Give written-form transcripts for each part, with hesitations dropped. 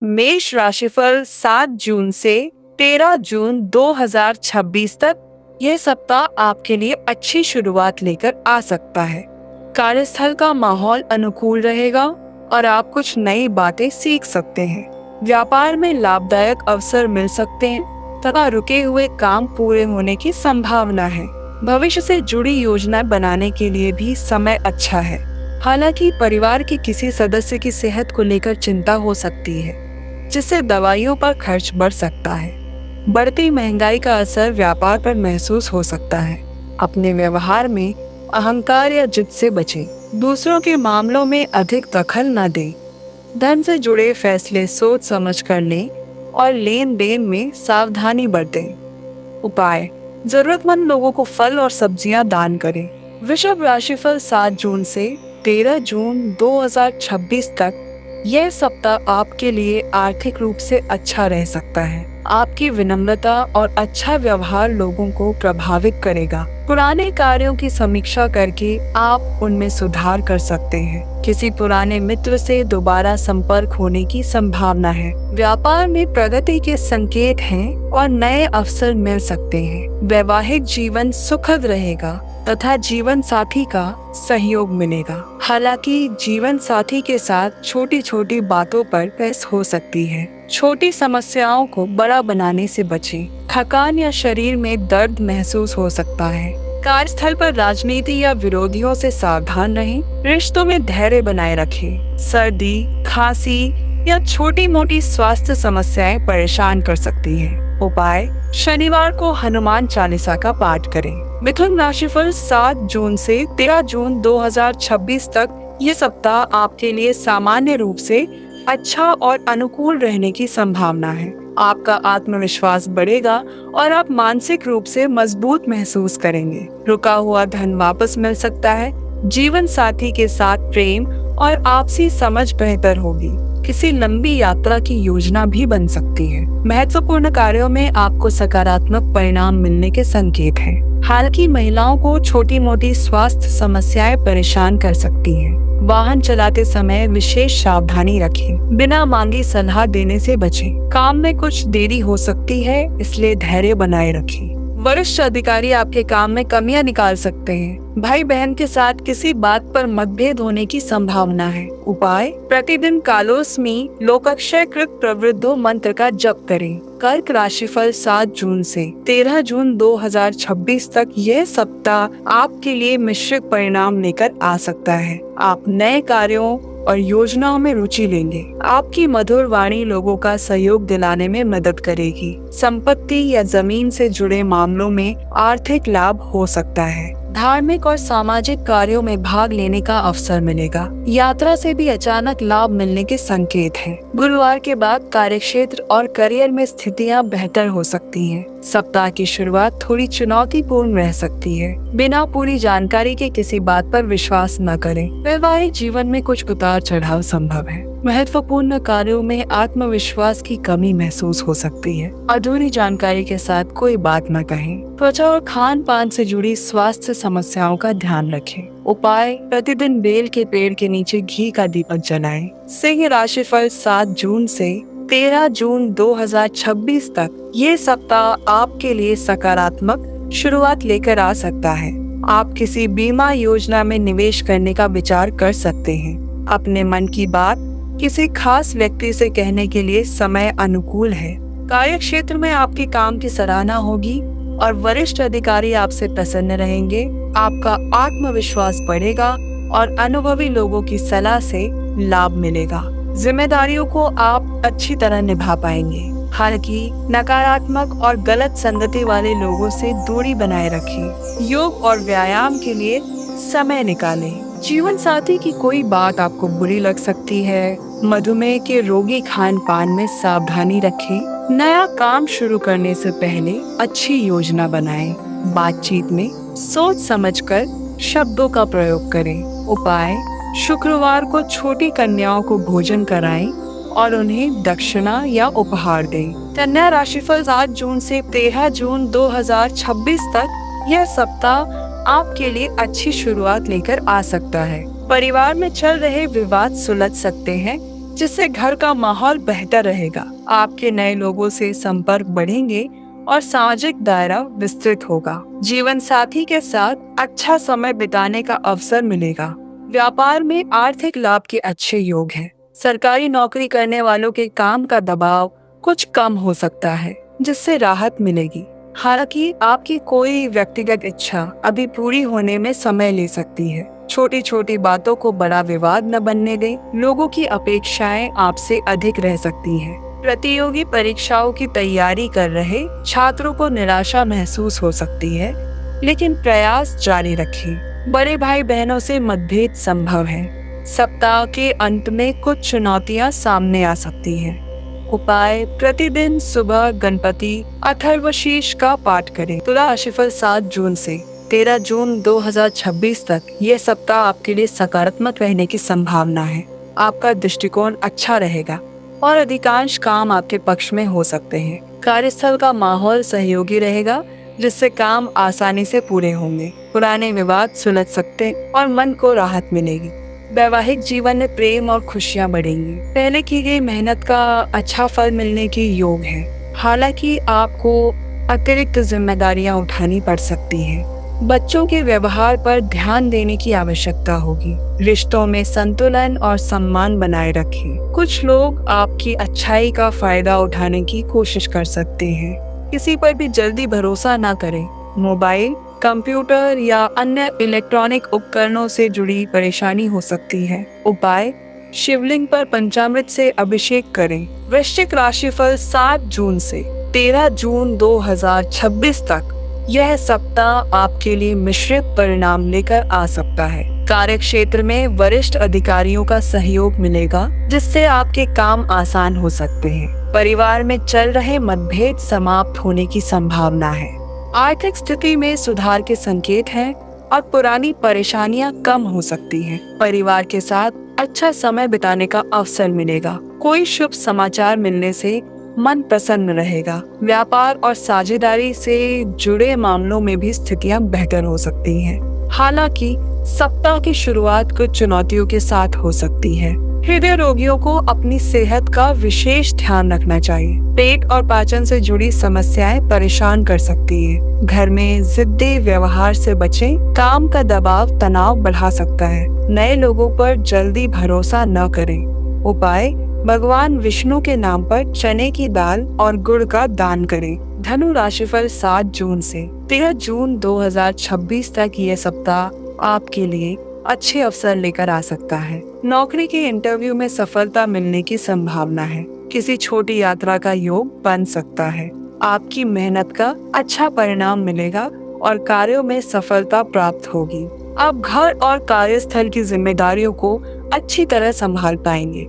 मेष राशिफल 7 जून से 13 जून 2026 तक यह सप्ताह आपके लिए अच्छी शुरुआत लेकर आ सकता है। कार्यस्थल का माहौल अनुकूल रहेगा और आप कुछ नई बातें सीख सकते हैं। व्यापार में लाभदायक अवसर मिल सकते हैं तथा रुके हुए काम पूरे होने की संभावना है। भविष्य से जुड़ी योजना बनाने के लिए भी समय अच्छा है। हालांकि परिवार के किसी सदस्य की सेहत को लेकर चिंता हो सकती है, जिससे दवाइयों पर खर्च बढ़ सकता है। बढ़ती महंगाई का असर व्यापार पर महसूस हो सकता है। अपने व्यवहार में अहंकार या जिद से बचें। दूसरों के मामलों में अधिक दखल न दें। धन से जुड़े फैसले सोच समझ कर लें और लेन देन में सावधानी बरतें। उपाय: जरूरतमंद लोगों को फल और सब्जियां दान करें। वृषभ राशिफल 7 जून से 13 जून 2026 तक यह सप्ताह आपके लिए आर्थिक रूप से अच्छा रह सकता है। आपकी विनम्रता और अच्छा व्यवहार लोगों को प्रभावित करेगा। पुराने कार्यों की समीक्षा करके आप उनमें सुधार कर सकते हैं। किसी पुराने मित्र से दोबारा संपर्क होने की संभावना है। व्यापार में प्रगति के संकेत हैं और नए अवसर मिल सकते हैं। वैवाहिक जीवन सुखद रहेगा तथा जीवन साथी का सहयोग मिलेगा। हालांकि जीवन साथी के साथ छोटी छोटी बातों पर बहस हो सकती है। छोटी समस्याओं को बड़ा बनाने से बचें। थकान या शरीर में दर्द महसूस हो सकता है। कार्यस्थल पर राजनीति या विरोधियों से सावधान रहें। रिश्तों में धैर्य बनाए रखें। सर्दी, खांसी या छोटी मोटी स्वास्थ्य समस्याएं परेशान कर सकती हैं। उपाय: शनिवार को हनुमान चालीसा का पाठ करें। मिथुन राशिफल 7 जून से 13 जून 2026 तक ये सप्ताह आपके लिए सामान्य रूप से अच्छा और अनुकूल रहने की संभावना है। आपका आत्मविश्वास बढ़ेगा और आप मानसिक रूप से मजबूत महसूस करेंगे। रुका हुआ धन वापस मिल सकता है। जीवन साथी के साथ प्रेम और आपसी समझ बेहतर होगी। किसी लंबी यात्रा की योजना भी बन सकती है। महत्वपूर्ण कार्यों में आपको सकारात्मक परिणाम मिलने के संकेत हैं। हालांकि महिलाओं को छोटी मोटी स्वास्थ्य समस्याएं परेशान कर सकती हैं। वाहन चलाते समय विशेष सावधानी रखें। बिना मांगी सलाह देने से बचें। काम में कुछ देरी हो सकती है, इसलिए धैर्य बनाए रखें। वरिष्ठ अधिकारी आपके काम में कमियां निकाल सकते हैं। भाई बहन के साथ किसी बात पर मतभेद होने की संभावना है। उपाय: प्रतिदिन कालोस्मी लोकाक्षयकृत प्रवृद्धो मंत्र का जप करें। कर्क राशिफल 7 जून से 13 जून 2026 तक यह सप्ताह आपके लिए मिश्रित परिणाम लेकर आ सकता है। आप नए कार्यों और योजनाओं में रुचि लेंगे। आपकी मधुर वाणी लोगों का सहयोग दिलाने में मदद करेगी। संपत्ति या जमीन से जुड़े मामलों में आर्थिक लाभ हो सकता है। धार्मिक और सामाजिक कार्यों में भाग लेने का अवसर मिलेगा। यात्रा से भी अचानक लाभ मिलने के संकेत हैं। गुरुवार के बाद कार्यक्षेत्र और करियर में स्थितियां बेहतर हो सकती हैं। सप्ताह की शुरुआत थोड़ी चुनौतीपूर्ण रह सकती है। बिना पूरी जानकारी के किसी बात पर विश्वास न करें। वैवाहिक जीवन में कुछ उतार चढ़ाव संभव है। महत्वपूर्ण कार्यों में आत्मविश्वास की कमी महसूस हो सकती है। अधूरी जानकारी के साथ कोई बात न कहें। त्वचा और खान पान से जुड़ी स्वास्थ्य समस्याओं का ध्यान रखें। उपाय: प्रतिदिन बेल के पेड़ के नीचे घी का दीपक जलाएं। सिंह राशिफल 7 जून से 13 जून 2026 तक ये सप्ताह आपके लिए सकारात्मक शुरुआत लेकर आ सकता है। आप किसी बीमा योजना में निवेश करने का विचार कर सकते हैं। अपने मन की बात किसी खास व्यक्ति से कहने के लिए समय अनुकूल है। कार्यक्षेत्र में आपके काम की सराहना होगी और वरिष्ठ अधिकारी आपसे प्रसन्न रहेंगे। आपका आत्मविश्वास बढ़ेगा और अनुभवी लोगों की सलाह से लाभ मिलेगा। जिम्मेदारियों को आप अच्छी तरह निभा पाएंगे। हालांकि नकारात्मक और गलत संगति वाले लोगों से दूरी बनाए रखें। योग और व्यायाम के लिए समय निकालें। जीवन साथी की कोई बात आपको बुरी लग सकती है। मधुमेह के रोगी खान पान में सावधानी रखें। नया काम शुरू करने से पहले अच्छी योजना बनाएं। बातचीत में सोच समझकर शब्दों का प्रयोग करें। उपाय: शुक्रवार को छोटी कन्याओं को भोजन कराएं और उन्हें दक्षिणा या उपहार दें। कन्या राशिफल 7 जून से 13 जून 2026 तक यह सप्ताह आपके लिए अच्छी शुरुआत लेकर आ सकता है। परिवार में चल रहे विवाद सुलझ सकते हैं। जिससे घर का माहौल बेहतर रहेगा। आपके नए लोगों से संपर्क बढ़ेंगे और सामाजिक दायरा विस्तृत होगा। जीवन साथी के साथ अच्छा समय बिताने का अवसर मिलेगा। व्यापार में आर्थिक लाभ के अच्छे योग हैं। सरकारी नौकरी करने वालों के काम का दबाव कुछ कम हो सकता है, जिससे राहत मिलेगी। हालांकि आपकी कोई व्यक्तिगत इच्छा अभी पूरी होने में समय ले सकती है। छोटी छोटी बातों को बड़ा विवाद न बनने दें। लोगों की अपेक्षाएं आपसे अधिक रह सकती हैं। प्रतियोगी परीक्षाओं की तैयारी कर रहे छात्रों को निराशा महसूस हो सकती है, लेकिन प्रयास जारी रखें। बड़े भाई बहनों से मतभेद संभव है। सप्ताह के अंत में कुछ चुनौतियां सामने आ सकती हैं। उपाय: प्रतिदिन सुबह गणपति अथर्वशीर्ष का पाठ करें। तुला राशिफल 7 जून से 13 जून 2026 तक यह सप्ताह आपके लिए सकारात्मक रहने की संभावना है। आपका दृष्टिकोण अच्छा रहेगा और अधिकांश काम आपके पक्ष में हो सकते हैं। कार्यस्थल का माहौल सहयोगी रहेगा, जिससे काम आसानी से पूरे होंगे। पुराने विवाद सुलझ सकते और मन को राहत मिलेगी। वैवाहिक जीवन में प्रेम और खुशियां बढ़ेंगी। पहले की गई मेहनत का अच्छा फल मिलने के योग है। हालांकि आपको अतिरिक्त जिम्मेदारियां उठानी पड़ सकती हैं। बच्चों के व्यवहार पर ध्यान देने की आवश्यकता होगी। रिश्तों में संतुलन और सम्मान बनाए रखें। कुछ लोग आपकी अच्छाई का फायदा उठाने की कोशिश कर सकते हैं। किसी पर भी जल्दी भरोसा न करें। मोबाइल, कंप्यूटर या अन्य इलेक्ट्रॉनिक उपकरणों से जुड़ी परेशानी हो सकती है। उपाय: शिवलिंग पर पंचामृत से अभिषेक करें। वृश्चिक राशिफल 7 जून से 13 जून 2026 तक यह सप्ताह आपके लिए मिश्रित परिणाम लेकर आ सकता है। कार्य क्षेत्र में वरिष्ठ अधिकारियों का सहयोग मिलेगा, जिससे आपके काम आसान हो सकते हैं। परिवार में चल रहे मतभेद समाप्त होने की संभावना है। आर्थिक स्थिति में सुधार के संकेत हैं और पुरानी परेशानियां कम हो सकती हैं। परिवार के साथ अच्छा समय बिताने का अवसर मिलेगा। कोई शुभ समाचार मिलने से मन प्रसन्न रहेगा। व्यापार और साझेदारी से जुड़े मामलों में भी स्थितियां बेहतर हो सकती हैं। हालांकि सप्ताह की शुरुआत कुछ चुनौतियों के साथ हो सकती है। हृदय रोगियों को अपनी सेहत का विशेष ध्यान रखना चाहिए। पेट और पाचन से जुड़ी समस्याएं परेशान कर सकती है। घर में जिद्दी व्यवहार से बचें। काम का दबाव तनाव बढ़ा सकता है। नए लोगों पर जल्दी भरोसा न करें। उपाय: भगवान विष्णु के नाम पर चने की दाल और गुड़ का दान करें। धनु राशिफल 7 जून से 13 जून 2026 तक यह सप्ताह आपके लिए अच्छे अवसर लेकर आ सकता है। नौकरी के इंटरव्यू में सफलता मिलने की संभावना है। किसी छोटी यात्रा का योग बन सकता है। आपकी मेहनत का अच्छा परिणाम मिलेगा और कार्यों में सफलता प्राप्त होगी। आप घर और कार्यस्थल की जिम्मेदारियों को अच्छी तरह संभाल पाएंगे।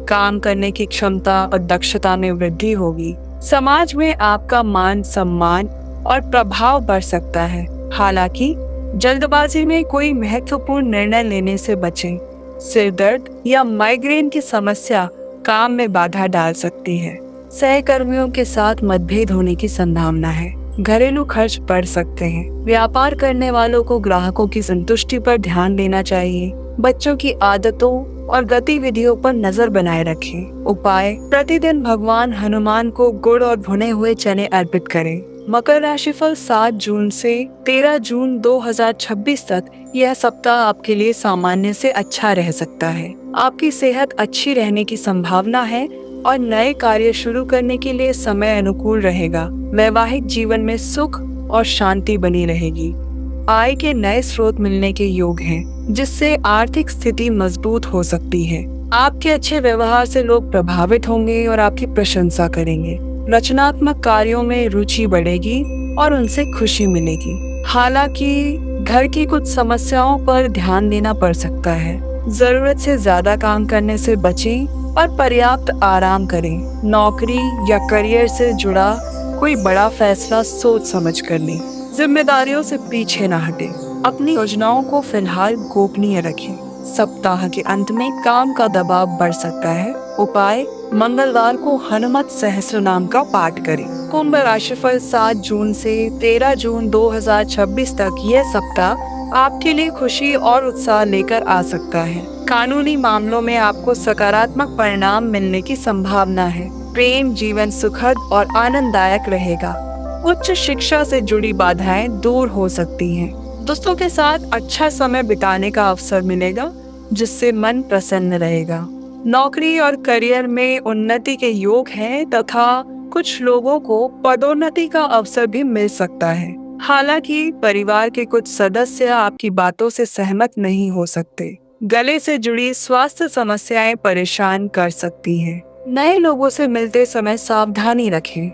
काम करने की क्षमता और दक्षता में वृद्धि होगी। समाज में आपका मान सम्मान और प्रभाव बढ़ सकता है। हालांकि जल्दबाजी में कोई महत्वपूर्ण निर्णय लेने से बचें। सिर दर्द या माइग्रेन की समस्या काम में बाधा डाल सकती है। सहकर्मियों के साथ मतभेद होने की संभावना है। घरेलू खर्च बढ़ सकते हैं। व्यापार करने वालों को ग्राहकों की संतुष्टि पर ध्यान देना चाहिए। बच्चों की आदतों और गतिविधियों पर नजर बनाए रखें। उपाय: प्रतिदिन भगवान हनुमान को गुड़ और भुने हुए चने अर्पित करें। मकर राशिफल 7 जून से 13 जून 2026 तक यह सप्ताह आपके लिए सामान्य से अच्छा रह सकता है। आपकी सेहत अच्छी रहने की संभावना है और नए कार्य शुरू करने के लिए समय अनुकूल रहेगा। वैवाहिक जीवन में सुख और शांति बनी रहेगी। आय के नए स्रोत मिलने के योग हैं, जिससे आर्थिक स्थिति मजबूत हो सकती है। आपके अच्छे व्यवहार से लोग प्रभावित होंगे और आपकी प्रशंसा करेंगे। रचनात्मक कार्यों में रुचि बढ़ेगी और उनसे खुशी मिलेगी। हालांकि घर की कुछ समस्याओं पर ध्यान देना पड़ सकता है। जरूरत से ज्यादा काम करने से बचें और पर्याप्त आराम करें। नौकरी या करियर से जुड़ा कोई बड़ा फैसला सोच समझ कर लें। जिम्मेदारियों से पीछे न हटें। अपनी योजनाओं को फिलहाल गोपनीय रखें। सप्ताह के अंत में काम का दबाव बढ़ सकता है। उपाय: मंगलवार को हनुमत सहस्रनाम का पाठ करें। कुंभ राशिफल 7 जून से 13 जून 2026 तक यह सप्ताह आपके लिए खुशी और उत्साह लेकर आ सकता है। कानूनी मामलों में आपको सकारात्मक परिणाम मिलने की संभावना है। प्रेम जीवन सुखद और आनंददायक रहेगा। उच्च शिक्षा से जुड़ी बाधाएं दूर हो सकती हैं। दोस्तों के साथ अच्छा समय बिताने का अवसर मिलेगा, जिससे मन प्रसन्न रहेगा। नौकरी और करियर में उन्नति के योग हैं तथा कुछ लोगों को पदोन्नति का अवसर भी मिल सकता है। हालांकि परिवार के कुछ सदस्य आपकी बातों से सहमत नहीं हो सकते। गले से जुड़ी स्वास्थ्य समस्याएं परेशान कर सकती हैं। नए लोगों से मिलते समय सावधानी रखें।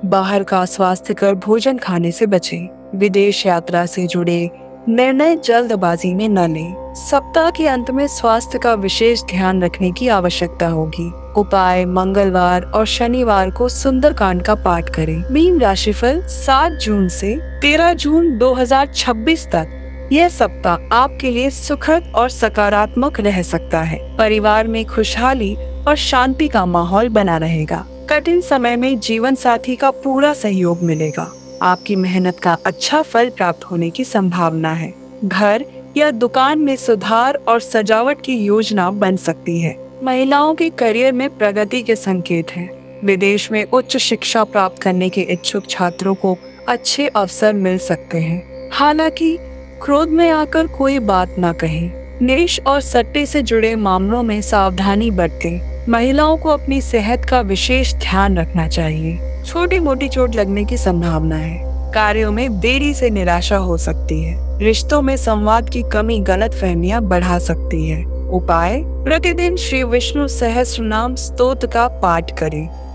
बाहर का स्वास्थ्यकर भोजन खाने से बचें। विदेश यात्रा से जुड़े निर्णय जल्दबाजी में न लें। सप्ताह के अंत में स्वास्थ्य का विशेष ध्यान रखने की आवश्यकता होगी। उपाय: मंगलवार और शनिवार को सुंदरकांड का पाठ करें। मीन राशिफल 7 जून से 13 जून 2026 तक यह सप्ताह आपके लिए सुखद और सकारात्मक रह सकता है। परिवार में खुशहाली और शांति का माहौल बना रहेगा। कठिन समय में जीवन साथी का पूरा सहयोग मिलेगा। आपकी मेहनत का अच्छा फल प्राप्त होने की संभावना है। घर या दुकान में सुधार और सजावट की योजना बन सकती है। महिलाओं के करियर में प्रगति के संकेत हैं। विदेश में उच्च शिक्षा प्राप्त करने के इच्छुक छात्रों को अच्छे अवसर मिल सकते हैं। हालांकि क्रोध में आकर कोई बात न कहें। निवेश और सट्टे से जुड़े मामलों में सावधानी बरतें। महिलाओं को अपनी सेहत का विशेष ध्यान रखना चाहिए। छोटी मोटी चोट लगने की संभावना है। कार्यों में देरी से निराशा हो सकती है। रिश्तों में संवाद की कमी गलतफहमियां बढ़ा सकती है। उपाय: प्रतिदिन श्री विष्णु सहस्त्रनाम स्तोत्र का पाठ करें।